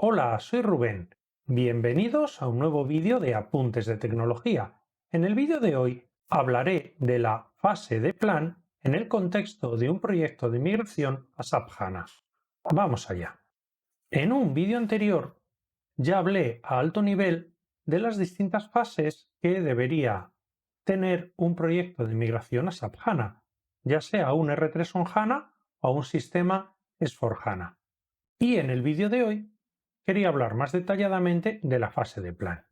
Hola, soy Rubén. Bienvenidos a un nuevo vídeo de Apuntes de Tecnología. En el vídeo de hoy hablaré de la fase de plan en el contexto de un proyecto de migración a SAP HANA. Vamos allá. En un vídeo anterior ya hablé a alto nivel de las distintas fases que debería tener un proyecto de migración a SAP HANA, ya sea un R3 on HANA o un sistema S4HANA. Y en el vídeo de hoy quería hablar más detalladamente de la fase de plan.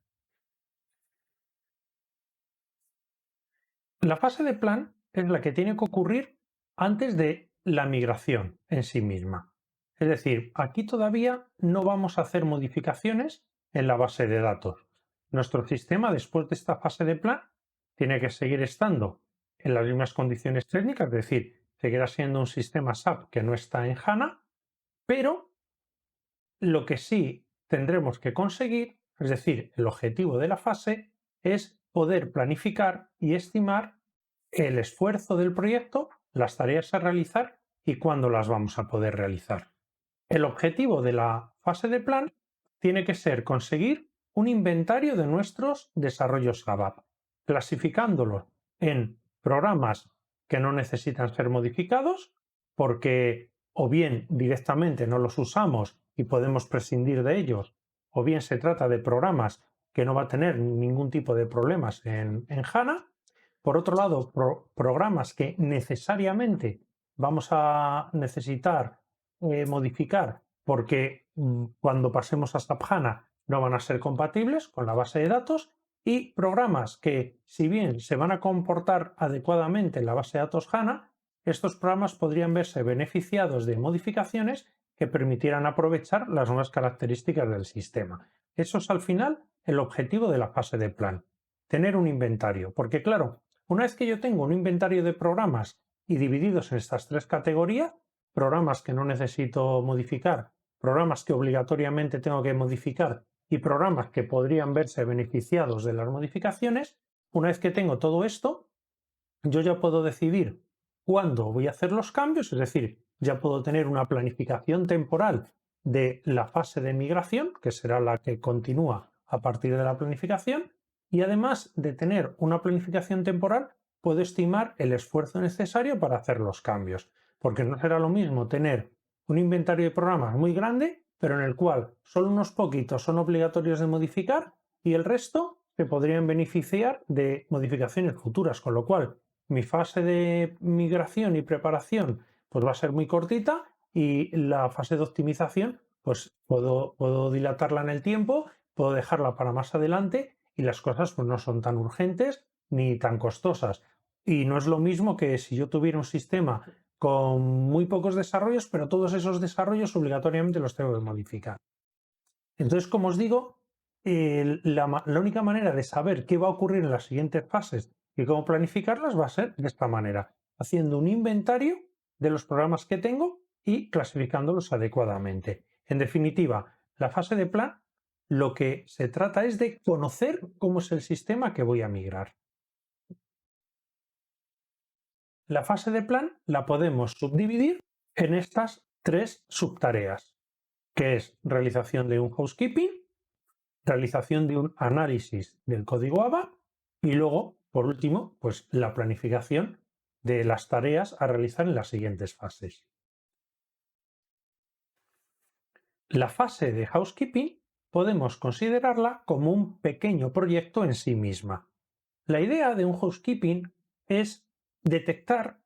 La fase de plan es la que tiene que ocurrir antes de la migración en sí misma. Es decir, aquí todavía no vamos a hacer modificaciones en la base de datos. Nuestro sistema, después de esta fase de plan, tiene que seguir estando en las mismas condiciones técnicas, es decir, seguirá siendo un sistema SAP que no está en HANA, pero lo que sí tendremos que conseguir, es decir, el objetivo de la fase, es poder planificar y estimar el esfuerzo del proyecto, las tareas a realizar y cuándo las vamos a poder realizar. El objetivo de la fase de plan tiene que ser conseguir un inventario de nuestros desarrollos ABAP, clasificándolos en programas que no necesitan ser modificados, porque o bien directamente no los usamos y podemos prescindir de ellos, o bien se trata de programas que no va a tener ningún tipo de problemas en HANA. Por otro lado, programas que necesariamente vamos a necesitar modificar porque cuando pasemos a SAP HANA no van a ser compatibles con la base de datos, y programas que, si bien se van a comportar adecuadamente en la base de datos HANA, estos programas podrían verse beneficiados de modificaciones que permitieran aprovechar las nuevas características del sistema. Eso es al final el objetivo de la fase de plan, tener un inventario, porque claro, una vez que yo tengo un inventario de programas y divididos en estas tres categorías, programas que no necesito modificar, programas que obligatoriamente tengo que modificar y programas que podrían verse beneficiados de las modificaciones, una vez que tengo todo esto, yo ya puedo decidir cuándo voy a hacer los cambios, es decir, ya puedo tener una planificación temporal de la fase de migración, que será la que continúa a partir de la planificación, y además de tener una planificación temporal, puedo estimar el esfuerzo necesario para hacer los cambios, porque no será lo mismo tener un inventario de programas muy grande, pero en el cual solo unos poquitos son obligatorios de modificar y el resto se podrían beneficiar de modificaciones futuras, con lo cual mi fase de migración y preparación pues va a ser muy cortita, y la fase de optimización pues puedo dilatarla en el tiempo, puedo dejarla para más adelante y las cosas pues no son tan urgentes ni tan costosas. Y no es lo mismo que si yo tuviera un sistema con muy pocos desarrollos, pero todos esos desarrollos obligatoriamente los tengo que modificar. Entonces, como os digo, la única manera de saber qué va a ocurrir en las siguientes fases y cómo planificarlas va a ser de esta manera, haciendo un inventario de los programas que tengo y clasificándolos adecuadamente. En definitiva, la fase de plan lo que se trata es de conocer cómo es el sistema que voy a migrar. La fase de plan la podemos subdividir en estas tres subtareas, que es realización de un housekeeping, realización de un análisis del código ABAP y luego, por último, pues la planificación de las tareas a realizar en las siguientes fases. La fase de housekeeping podemos considerarla como un pequeño proyecto en sí misma. La idea de un housekeeping es detectar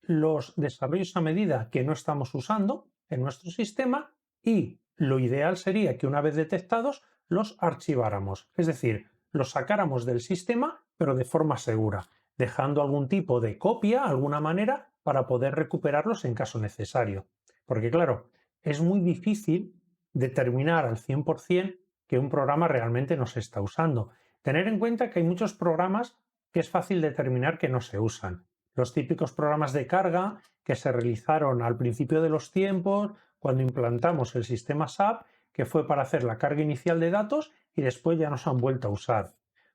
los desarrollos a medida que no estamos usando en nuestro sistema, y lo ideal sería que una vez detectados los archiváramos, es decir, los sacáramos del sistema pero de forma segura, dejando algún tipo de copia, alguna manera para poder recuperarlos en caso necesario. Porque claro, es muy difícil determinar al 100% que un programa realmente no se está usando. Tener en cuenta que hay muchos programas que es fácil determinar que no se usan. Los típicos programas de carga que se realizaron al principio de los tiempos, cuando implantamos el sistema SAP, que fue para hacer la carga inicial de datos y después ya no se han vuelto a usar.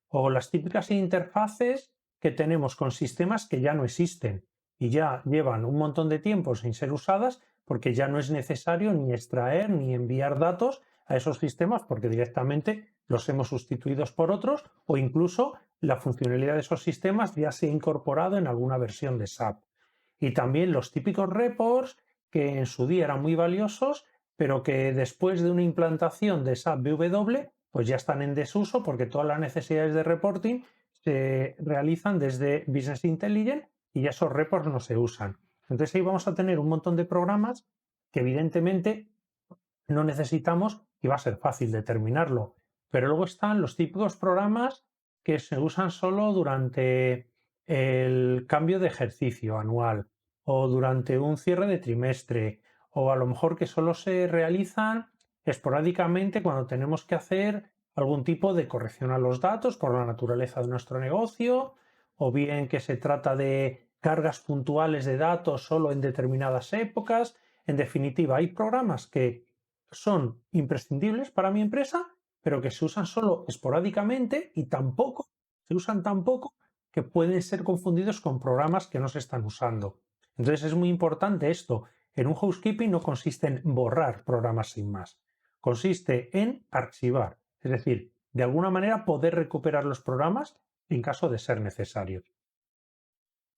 O las típicas interfaces que tenemos con sistemas que ya no existen y ya llevan un montón de tiempo sin ser usadas porque ya no es necesario ni extraer ni enviar datos a esos sistemas porque directamente los hemos sustituido por otros o incluso la funcionalidad de esos sistemas ya se ha incorporado en alguna versión de SAP. Y también los típicos reports que en su día eran muy valiosos, pero que después de una implantación de SAP BW, pues ya están en desuso porque todas las necesidades de reporting se realizan desde Business Intelligence y ya esos reports no se usan. Entonces ahí vamos a tener un montón de programas que evidentemente no necesitamos y va a ser fácil determinarlo. Pero luego están los típicos programas que se usan solo durante el cambio de ejercicio anual o durante un cierre de trimestre o a lo mejor que solo se realizan esporádicamente cuando tenemos que hacer algún tipo de corrección a los datos por la naturaleza de nuestro negocio o bien que se trata de cargas puntuales de datos solo en determinadas épocas. En definitiva, hay programas que son imprescindibles para mi empresa, pero que se usan solo esporádicamente y tampoco, se usan tan poco que pueden ser confundidos con programas que no se están usando. Entonces es muy importante esto. En un housekeeping no consiste en borrar programas sin más, consiste en archivar, es decir, de alguna manera poder recuperar los programas en caso de ser necesarios.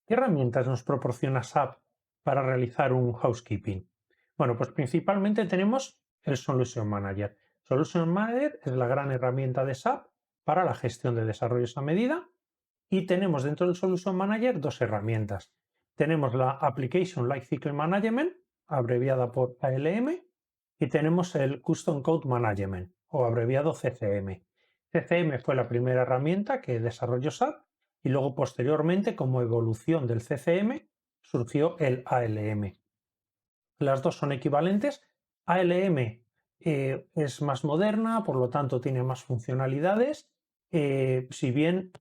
¿Qué herramientas nos proporciona SAP para realizar un housekeeping? Bueno, pues principalmente tenemos el Solution Manager. Solution Manager es la gran herramienta de SAP para la gestión de desarrollos a medida y tenemos dentro del Solution Manager dos herramientas. Tenemos la Application Lifecycle Management, abreviada por ALM, y tenemos el Custom Code Management, o abreviado CCM. CCM fue la primera herramienta que desarrolló SAP y luego posteriormente, como evolución del CCM, surgió el ALM. Las dos son equivalentes. ALM es más moderna, por lo tanto tiene más funcionalidades. Si bien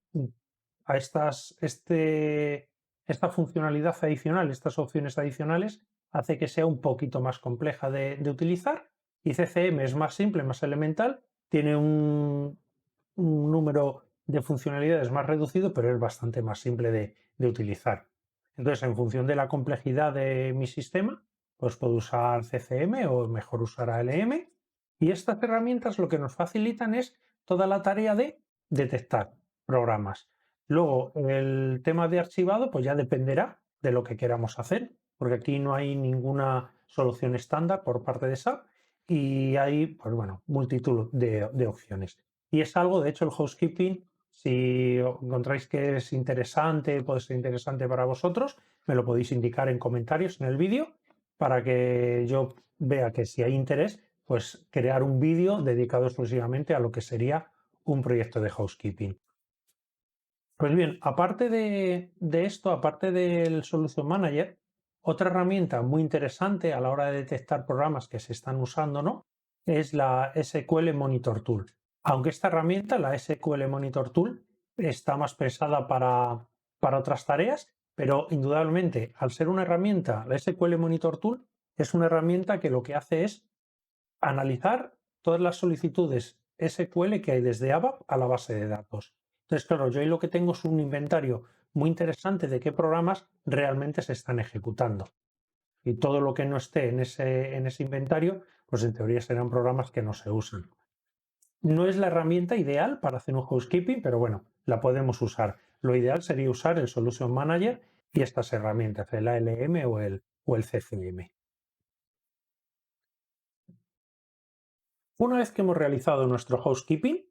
a esta funcionalidad adicional, estas opciones adicionales, hace que sea un poquito más compleja de utilizar. Y CCM es más simple, más elemental, tiene un número de funcionalidades más reducido, pero es bastante más simple de utilizar. Entonces, en función de la complejidad de mi sistema, pues puedo usar CCM o mejor usar ALM. Y estas herramientas lo que nos facilitan es toda la tarea de detectar programas. Luego, el tema de archivado, pues ya dependerá de lo que queramos hacer, porque aquí no hay ninguna solución estándar por parte de SAP y hay, pues bueno, multitud de opciones. Y es algo, de hecho, el housekeeping, si encontráis que es interesante, puede ser interesante para vosotros, me lo podéis indicar en comentarios en el vídeo para que yo vea que si hay interés, pues crear un vídeo dedicado exclusivamente a lo que sería un proyecto de housekeeping. Pues bien, aparte de esto, aparte del Solution Manager, otra herramienta muy interesante a la hora de detectar programas que se están usando, ¿no? Es la SQL Monitor Tool. Aunque esta herramienta, la SQL Monitor Tool, está más pensada para otras tareas, pero indudablemente, al ser una herramienta, la SQL Monitor Tool es una herramienta que lo que hace es analizar todas las solicitudes SQL que hay desde ABAP a la base de datos. Entonces, claro, yo ahí lo que tengo es un inventario muy interesante de qué programas realmente se están ejecutando. Y todo lo que no esté en ese inventario, pues en teoría serán programas que no se usan. No es la herramienta ideal para hacer un housekeeping, pero bueno, la podemos usar. Lo ideal sería usar el Solution Manager y estas herramientas, el ALM o el CCM. Una vez que hemos realizado nuestro housekeeping,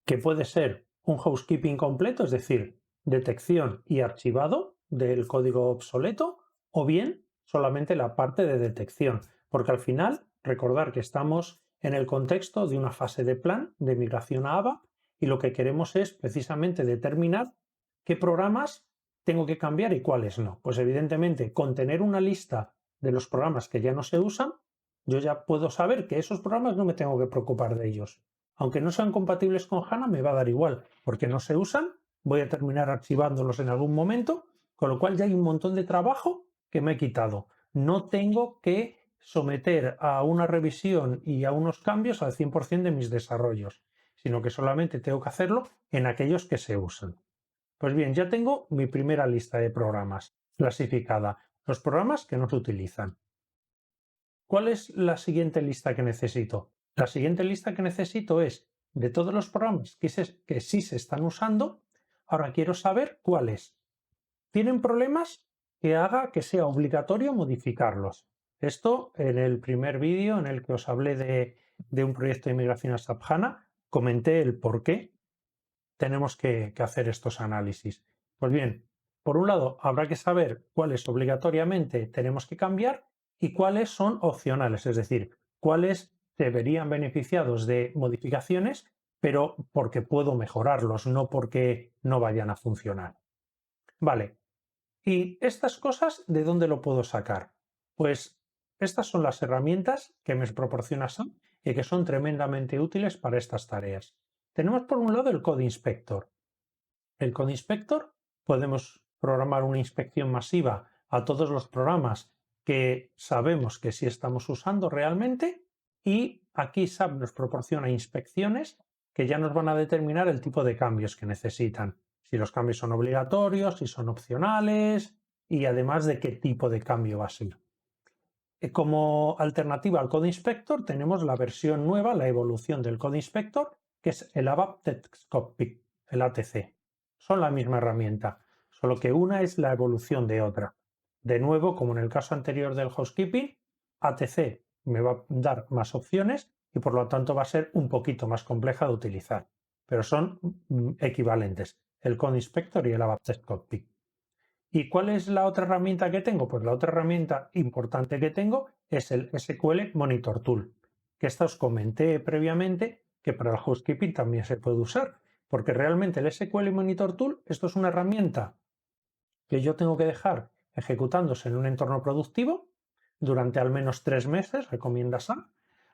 que puede ser un housekeeping completo, es decir, detección y archivado del código obsoleto, o bien solamente la parte de detección, porque al final recordar que estamos en el contexto de una fase de plan de migración a ABAP y lo que queremos es precisamente determinar qué programas tengo que cambiar y cuáles no. Pues evidentemente con tener una lista de los programas que ya no se usan, yo ya puedo saber que esos programas no me tengo que preocupar de ellos. Aunque no sean compatibles con HANA, me va a dar igual, porque no se usan, voy a terminar archivándolos en algún momento, con lo cual ya hay un montón de trabajo que me he quitado. No tengo que someter a una revisión y a unos cambios al 100% de mis desarrollos, sino que solamente tengo que hacerlo en aquellos que se usan. Pues bien, ya tengo mi primera lista de programas clasificada, los programas que no se utilizan. ¿Cuál es la siguiente lista que necesito? La siguiente lista que necesito es de todos los programas que sí se están usando. Ahora quiero saber cuáles tienen problemas que haga que sea obligatorio modificarlos. Esto en el primer vídeo en el que os hablé de un proyecto de migración a SAP HANA, comenté el por qué tenemos que hacer estos análisis. Pues bien, por un lado, habrá que saber cuáles obligatoriamente tenemos que cambiar y cuáles son opcionales, es decir, cuáles se verían beneficiados de modificaciones, pero porque puedo mejorarlos, no porque no vayan a funcionar. Vale, ¿y estas cosas de dónde lo puedo sacar? Pues estas son las herramientas que me proporciona SAP y que son tremendamente útiles para estas tareas. Tenemos por un lado el Code Inspector. El Code Inspector podemos programar una inspección masiva a todos los programas que sabemos que sí estamos usando realmente y aquí SAP nos proporciona inspecciones que ya nos van a determinar el tipo de cambios que necesitan, si los cambios son obligatorios, si son opcionales y además de qué tipo de cambio va a ser. Como alternativa al Code Inspector tenemos la versión nueva, la evolución del Code Inspector, que es el ABAP Text Cockpit, el ATC. Son la misma herramienta, solo que una es la evolución de otra. De nuevo, como en el caso anterior del housekeeping, ATC me va a dar más opciones y por lo tanto va a ser un poquito más compleja de utilizar, pero son equivalentes, el Code Inspector y el ABAP Text Cockpit. ¿Y cuál es la otra herramienta que tengo? Pues la otra herramienta importante que tengo es el SQL Monitor Tool, que esta os comenté previamente que para el housekeeping también se puede usar, porque realmente el SQL Monitor Tool, esto es una herramienta que yo tengo que dejar ejecutándose en un entorno productivo durante al menos 3 meses, recomienda SAP.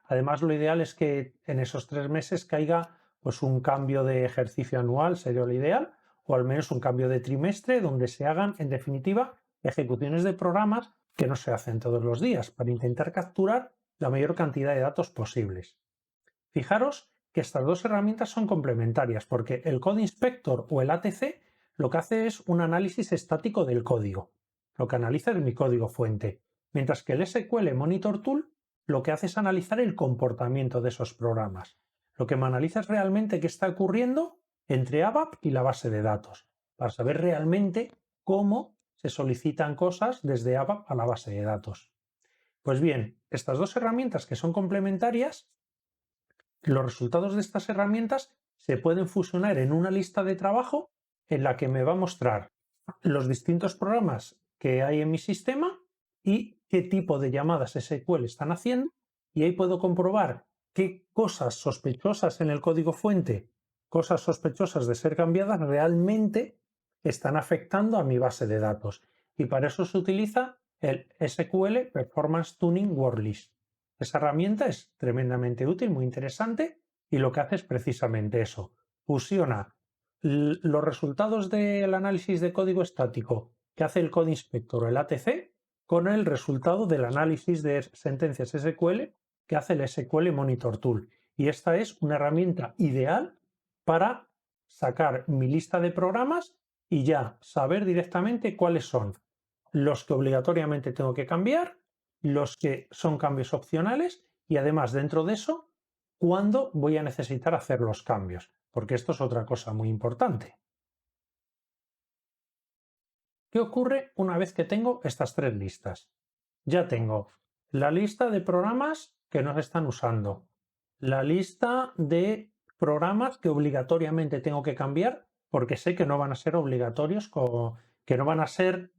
Además, lo ideal es que en esos 3 meses caiga pues, un cambio de ejercicio anual, sería lo ideal, o al menos un cambio de trimestre donde se hagan, en definitiva, ejecuciones de programas que no se hacen todos los días para intentar capturar la mayor cantidad de datos posibles. Fijaros que estas dos herramientas son complementarias porque el Code Inspector o el ATC lo que hace es un análisis estático del código. Lo que analiza es mi código fuente, mientras que el SQL Monitor Tool lo que hace es analizar el comportamiento de esos programas. Lo que me analiza es realmente qué está ocurriendo entre ABAP y la base de datos, para saber realmente cómo se solicitan cosas desde ABAP a la base de datos. Pues bien, estas dos herramientas que son complementarias, los resultados de estas herramientas se pueden fusionar en una lista de trabajo en la que me va a mostrar los distintos programas que hay en mi sistema y qué tipo de llamadas SQL están haciendo, y ahí puedo comprobar qué cosas sospechosas en el código fuente, cosas sospechosas de ser cambiadas, realmente están afectando a mi base de datos. Y para eso se utiliza el SQL Performance Tuning Worklist. Esa herramienta es tremendamente útil, muy interesante, y lo que hace es precisamente eso. Fusiona los resultados del análisis de código estático que hace el Code Inspector o el ATC con el resultado del análisis de sentencias SQL que hace el SQL Monitor Tool. Y esta es una herramienta ideal para sacar mi lista de programas y ya saber directamente cuáles son los que obligatoriamente tengo que cambiar, los que son cambios opcionales y además dentro de eso, cuándo voy a necesitar hacer los cambios, porque esto es otra cosa muy importante. ¿Qué ocurre una vez que tengo estas tres listas? Ya tengo la lista de programas que no se están usando, la lista de programas que obligatoriamente tengo que cambiar porque sé que no van a ser obligatorios, que no van a ser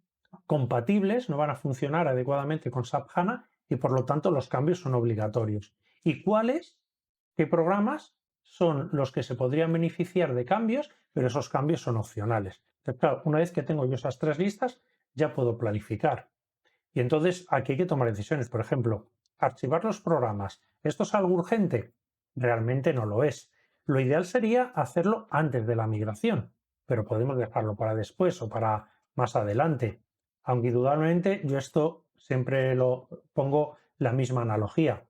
compatibles, no van a funcionar adecuadamente con SAP HANA y por lo tanto los cambios son obligatorios. ¿Y qué programas son los que se podrían beneficiar de cambios, pero esos cambios son opcionales? Entonces, claro, una vez que tengo yo esas tres listas, ya puedo planificar. Y entonces aquí hay que tomar decisiones. Por ejemplo, archivar los programas. ¿Esto es algo urgente? Realmente no lo es. Lo ideal sería hacerlo antes de la migración, pero podemos dejarlo para después o para más adelante. Aunque indudablemente yo esto siempre lo pongo la misma analogía.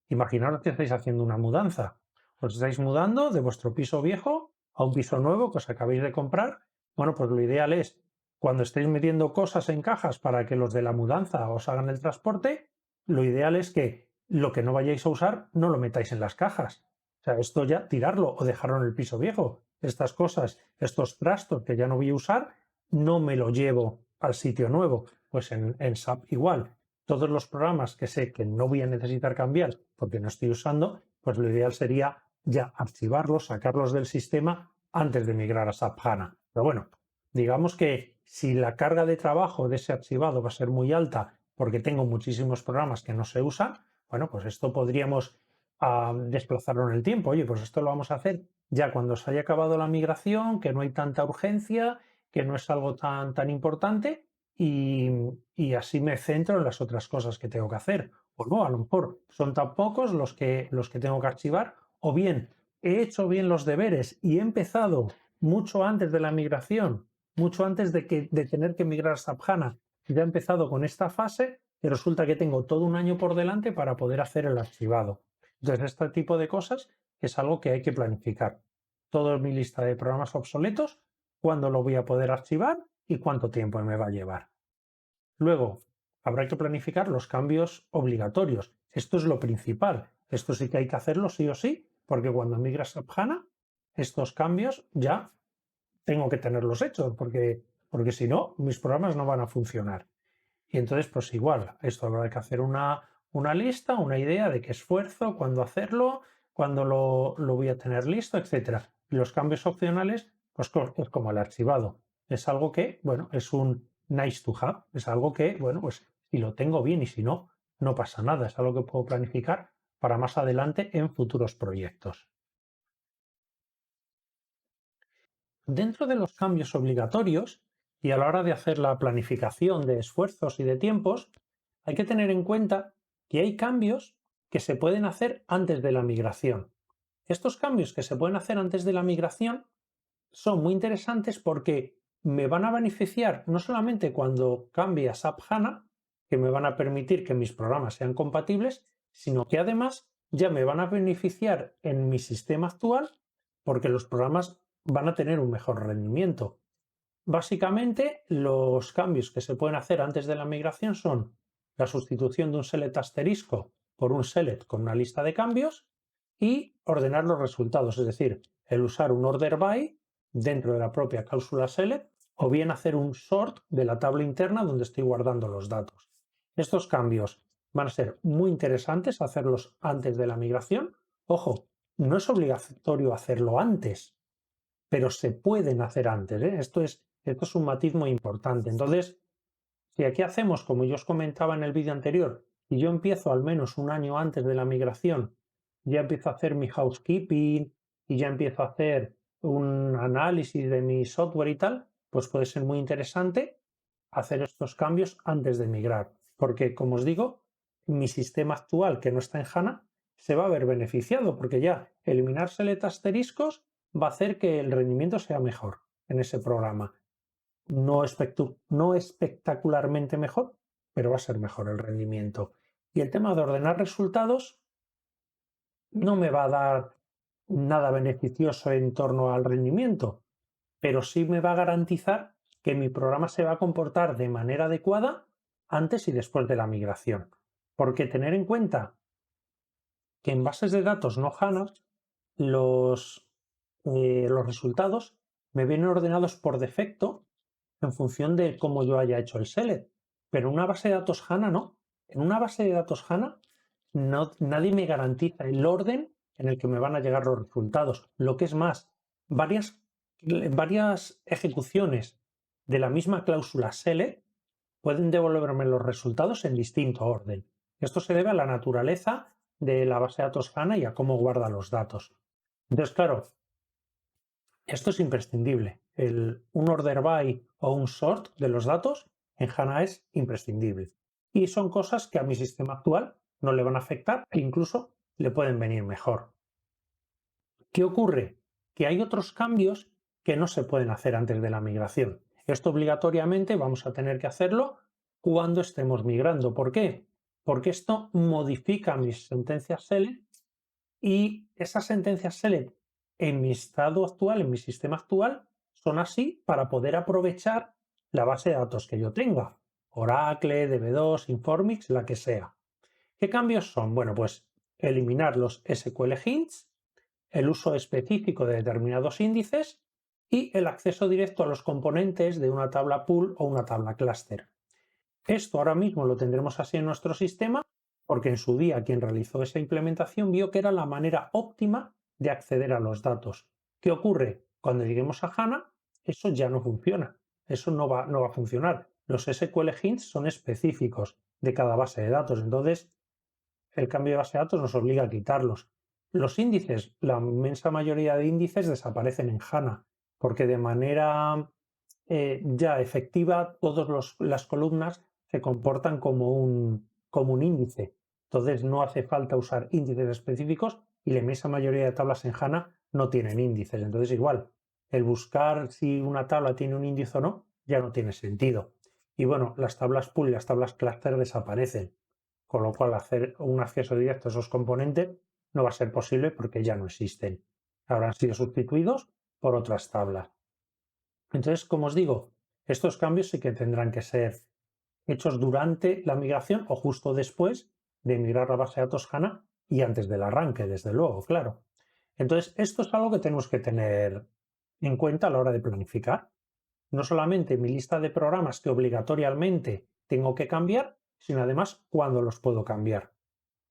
Imaginaos que estáis haciendo una mudanza. Os estáis mudando de vuestro piso viejo a un piso nuevo que os acabáis de comprar. Bueno, pues lo ideal es cuando estéis metiendo cosas en cajas para que los de la mudanza os hagan el transporte, lo ideal es que lo que no vayáis a usar no lo metáis en las cajas. O sea, esto ya tirarlo o dejarlo en el piso viejo. Estas cosas, estos trastos que ya no voy a usar, no me lo llevo al sitio nuevo. Pues en SAP igual. Todos los programas que sé que no voy a necesitar cambiar porque no estoy usando, pues lo ideal sería ya archivarlos, sacarlos del sistema antes de migrar a SAP HANA. Pero bueno, digamos que si la carga de trabajo de ese archivado va a ser muy alta porque tengo muchísimos programas que no se usan, bueno, pues esto podríamos desplazarlo en el tiempo. Oye, pues esto lo vamos a hacer ya cuando se haya acabado la migración, que no hay tanta urgencia, que no es algo tan importante y así me centro en las otras cosas que tengo que hacer. O no, a lo mejor son tan pocos los que tengo que archivar, o bien he hecho bien los deberes y he empezado mucho antes de la migración, mucho antes de tener que migrar a SAP HANA, ya he empezado con esta fase y resulta que tengo todo un año por delante para poder hacer el archivado. Entonces, este tipo de cosas es algo que hay que planificar. Toda mi lista de programas obsoletos, cuándo lo voy a poder archivar y cuánto tiempo me va a llevar. Luego, habrá que planificar los cambios obligatorios. Esto es lo principal. Esto sí que hay que hacerlo sí o sí, porque cuando migras a HANA, estos cambios ya tengo que tenerlos hechos, porque si no, mis programas no van a funcionar. Y entonces, pues igual, esto habrá que hacer una lista, una idea de qué esfuerzo, cuándo hacerlo, cuándo lo voy a tener listo, etcétera. Y los cambios opcionales, pues es como el archivado. Es algo que, bueno, es un nice to have, es algo que, bueno, pues si lo tengo bien y si no, no pasa nada. Es algo que puedo planificar para más adelante en futuros proyectos. Dentro de los cambios obligatorios y a la hora de hacer la planificación de esfuerzos y de tiempos, hay que tener en cuenta que hay cambios que se pueden hacer antes de la migración. Estos cambios que se pueden hacer antes de la migración son muy interesantes porque me van a beneficiar no solamente cuando cambie a SAP HANA, que me van a permitir que mis programas sean compatibles, sino que además ya me van a beneficiar en mi sistema actual porque los programas van a tener un mejor rendimiento. Básicamente, los cambios que se pueden hacer antes de la migración son la sustitución de un select asterisco por un select con una lista de cambios y ordenar los resultados, es decir, el usar un order by dentro de la propia cláusula select o bien hacer un sort de la tabla interna donde estoy guardando los datos. Estos cambios van a ser muy interesantes hacerlos antes de la migración. Ojo, no es obligatorio hacerlo antes, pero se pueden hacer antes, ¿eh? Esto es un matiz muy importante. Entonces, si aquí hacemos, como yo os comentaba en el vídeo anterior, y yo empiezo al menos un año antes de la migración, ya empiezo a hacer mi housekeeping y ya empiezo a hacer un análisis de mi software y tal, pues puede ser muy interesante hacer estos cambios antes de migrar. Porque, como os digo, mi sistema actual, que no está en HANA, se va a ver beneficiado, porque ya eliminar select asteriscos va a hacer que el rendimiento sea mejor en ese programa. No espectacularmente mejor, pero va a ser mejor el rendimiento. Y el tema de ordenar resultados no me va a dar nada beneficioso en torno al rendimiento, pero sí me va a garantizar que mi programa se va a comportar de manera adecuada antes y después de la migración. Porque tener en cuenta que en bases de datos no HANA los resultados me vienen ordenados por defecto en función de cómo yo haya hecho el select. Pero en una base de datos HANA no. En una base de datos HANA nadie me garantiza el orden en el que me van a llegar los resultados. Lo que es más, varias ejecuciones de la misma cláusula select pueden devolverme los resultados en distinto orden. Esto se debe a la naturaleza de la base de datos HANA y a cómo guarda los datos. Entonces, claro, esto es imprescindible. Un order by o un sort de los datos en HANA es imprescindible. Y son cosas que a mi sistema actual no le van a afectar e incluso le pueden venir mejor. ¿Qué ocurre? Que hay otros cambios que no se pueden hacer antes de la migración. Esto obligatoriamente vamos a tener que hacerlo cuando estemos migrando. ¿Por qué? Porque esto modifica mis sentencias select y esas sentencias select en mi estado actual, en mi sistema actual, son así para poder aprovechar la base de datos que yo tenga. Oracle, DB2, Informix, la que sea. ¿Qué cambios son? Bueno, pues eliminar los SQL hints, el uso específico de determinados índices y el acceso directo a los componentes de una tabla pool o una tabla cluster. Esto ahora mismo lo tendremos así en nuestro sistema porque en su día quien realizó esa implementación vio que era la manera óptima de acceder a los datos. ¿Qué ocurre? Cuando lleguemos a HANA, eso ya no funciona. Eso no va a funcionar. Los SQL hints son específicos de cada base de datos. Entonces, el cambio de base de datos nos obliga a quitarlos. Los índices, la inmensa mayoría de índices desaparecen en HANA porque de manera ya efectiva todas las columnas se comportan como un índice. Entonces no hace falta usar índices específicos y la inmensa mayoría de tablas en HANA no tienen índices. Entonces igual, el buscar si una tabla tiene un índice o no ya no tiene sentido. Y bueno, las tablas pool y las tablas cluster desaparecen, con lo cual hacer un acceso directo a esos componentes no va a ser posible porque ya no existen. Habrán sido sustituidos por otras tablas. Entonces, como os digo, estos cambios sí que tendrán que ser hechos durante la migración o justo después de migrar la base de datos HANA y antes del arranque, desde luego, claro. Entonces, esto es algo que tenemos que tener en cuenta a la hora de planificar. No solamente mi lista de programas que obligatoriamente tengo que cambiar, sino además cuándo los puedo cambiar.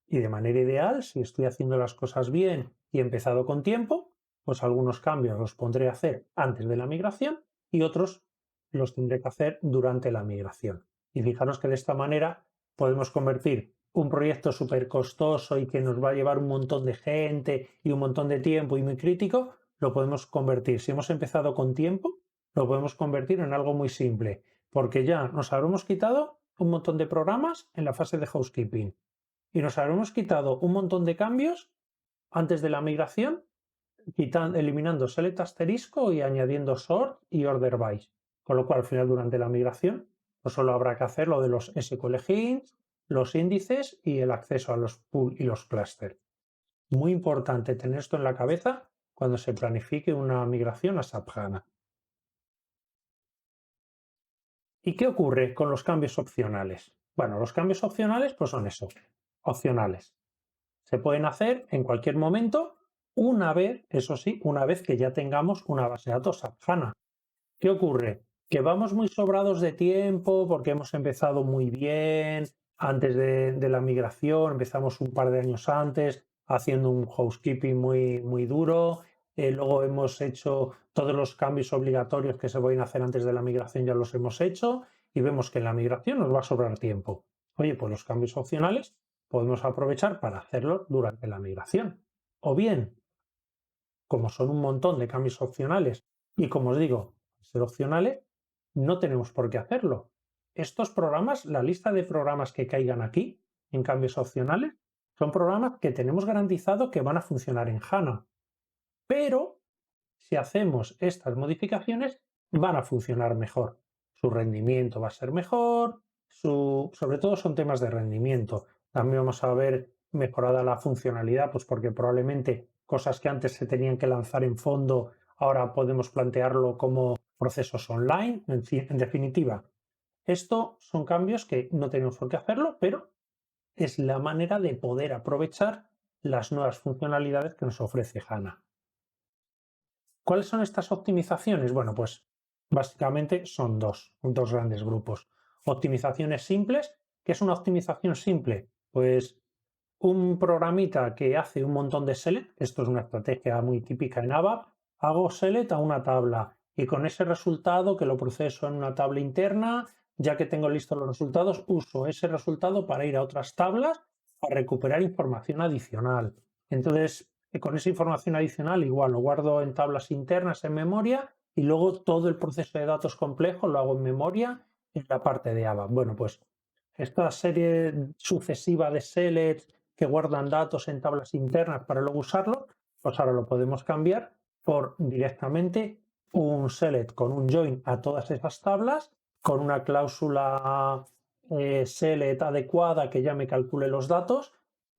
Y de manera ideal, si estoy haciendo las cosas bien y he empezado con tiempo, pues algunos cambios los pondré a hacer antes de la migración y otros los tendré que hacer durante la migración. Y fijaros que de esta manera podemos convertir un proyecto súper costoso y que nos va a llevar un montón de gente y un montón de tiempo y muy crítico, lo podemos convertir, si hemos empezado con tiempo, lo podemos convertir en algo muy simple, porque ya nos habremos quitado un montón de programas en la fase de housekeeping y nos habremos quitado un montón de cambios antes de la migración, eliminando select asterisco y añadiendo sort y order by. Con lo cual, al final, durante la migración, pues solo habrá que hacer lo de los SQL hints, los índices y el acceso a los pool y los clusters. Muy importante tener esto en la cabeza cuando se planifique una migración a SAP HANA. ¿Y qué ocurre con los cambios opcionales? Bueno, los cambios opcionales pues son eso, opcionales. Se pueden hacer en cualquier momento, una vez, eso sí, una vez que ya tengamos una base de datos SAP HANA. ¿Qué ocurre? Que vamos muy sobrados de tiempo porque hemos empezado muy bien antes de la migración, empezamos un par de años antes haciendo un housekeeping muy duro, luego hemos hecho todos los cambios obligatorios que se pueden hacer antes de la migración, ya los hemos hecho y vemos que en la migración nos va a sobrar tiempo. Oye, pues los cambios opcionales podemos aprovechar para hacerlos durante la migración. O bien, como son un montón de cambios opcionales y como os digo, ser opcionales, no tenemos por qué hacerlo. Estos programas, la lista de programas que caigan aquí en cambios opcionales, son programas que tenemos garantizado que van a funcionar en HANA. Pero si hacemos estas modificaciones, van a funcionar mejor. Su rendimiento va a ser mejor, sobre todo son temas de rendimiento. También vamos a ver mejorada la funcionalidad, pues porque probablemente cosas que antes se tenían que lanzar en fondo, ahora podemos plantearlo como procesos online. En definitiva, esto son cambios que no tenemos por qué hacerlo, pero es la manera de poder aprovechar las nuevas funcionalidades que nos ofrece HANA. ¿Cuáles son estas optimizaciones? Bueno, pues básicamente son dos grandes grupos. Optimizaciones simples. ¿Qué es una optimización simple? Pues un programita que hace un montón de select, esto es una estrategia muy típica en ABAP, hago select a una tabla y con ese resultado que lo proceso en una tabla interna, ya que tengo listos los resultados, uso ese resultado para ir a otras tablas a recuperar información adicional. Entonces, con esa información adicional igual lo guardo en tablas internas en memoria y luego todo el proceso de datos complejo lo hago en memoria en la parte de ABAP. Bueno, pues esta serie sucesiva de select que guardan datos en tablas internas para luego usarlo, pues ahora lo podemos cambiar por directamente un select con un join a todas esas tablas, con una cláusula select adecuada que ya me calcule los datos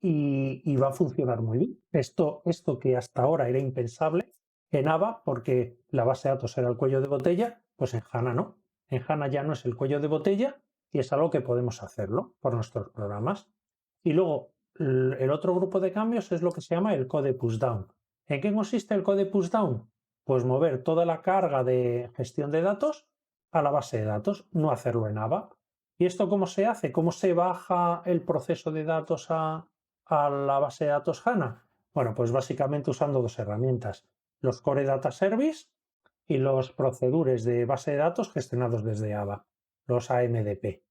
y va a funcionar muy bien. Esto que hasta ahora era impensable en ABAP porque la base de datos era el cuello de botella, pues en HANA no. En HANA ya no es el cuello de botella y es algo que podemos hacerlo por nuestros programas. Y luego el otro grupo de cambios es lo que se llama el code pushdown. ¿En qué consiste el code pushdown? Pues mover toda la carga de gestión de datos a la base de datos, no hacerlo en ABAP. ¿Y esto cómo se hace? ¿Cómo se baja el proceso de datos a la base de datos HANA? Bueno, pues básicamente usando dos herramientas, los Core Data Service y los procedures de base de datos gestionados desde ABAP, los AMDP.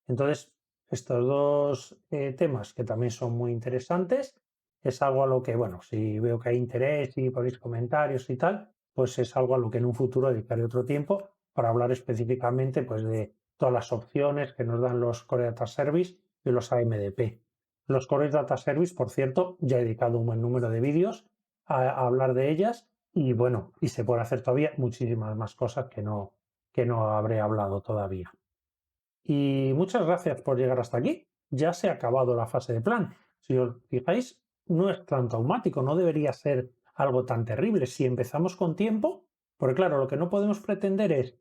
Entonces, estos dos temas que también son muy interesantes, es algo a lo que, bueno, si veo que hay interés y ponéis comentarios y tal, pues es algo a lo que en un futuro dedicaré otro tiempo para hablar específicamente pues, de todas las opciones que nos dan los Core Data Service y los AMDP. Los Core Data Service, por cierto, ya he dedicado un buen número de vídeos a hablar de ellas y bueno, y se puede hacer todavía muchísimas más cosas que no habré hablado todavía. Y muchas gracias por llegar hasta aquí. Ya se ha acabado la fase de plan. Si os fijáis, no es tan traumático, no debería ser algo tan terrible. Si empezamos con tiempo, porque claro, lo que no podemos pretender es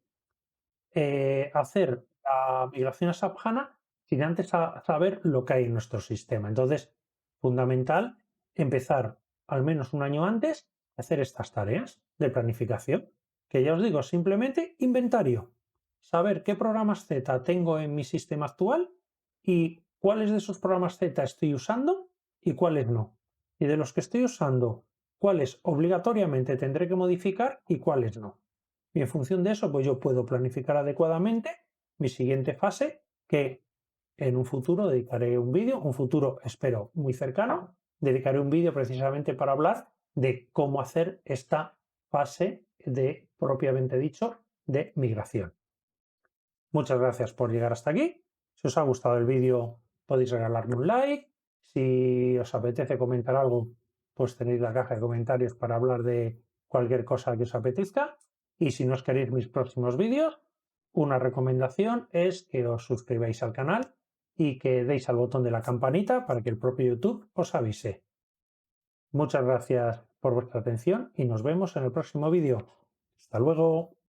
hacer la migración a SAP HANA sin antes saber lo que hay en nuestro sistema. Entonces, fundamental empezar al menos un año antes a hacer estas tareas de planificación, que ya os digo, simplemente inventario. Saber qué programas Z tengo en mi sistema actual y cuáles de esos programas Z estoy usando y cuáles no. Y de los que estoy usando, cuáles obligatoriamente tendré que modificar y cuáles no. Y en función de eso, pues yo puedo planificar adecuadamente mi siguiente fase, que en un futuro dedicaré un vídeo, un futuro espero muy cercano, dedicaré un vídeo precisamente para hablar de cómo hacer esta fase de, propiamente dicho, de migración. Muchas gracias por llegar hasta aquí. Si os ha gustado el vídeo, podéis regalarme un like. Si os apetece comentar algo, pues tenéis la caja de comentarios para hablar de cualquier cosa que os apetezca. Y si no os queréis mis próximos vídeos, una recomendación es que os suscribáis al canal y que deis al botón de la campanita para que el propio YouTube os avise. Muchas gracias por vuestra atención y nos vemos en el próximo vídeo. Hasta luego.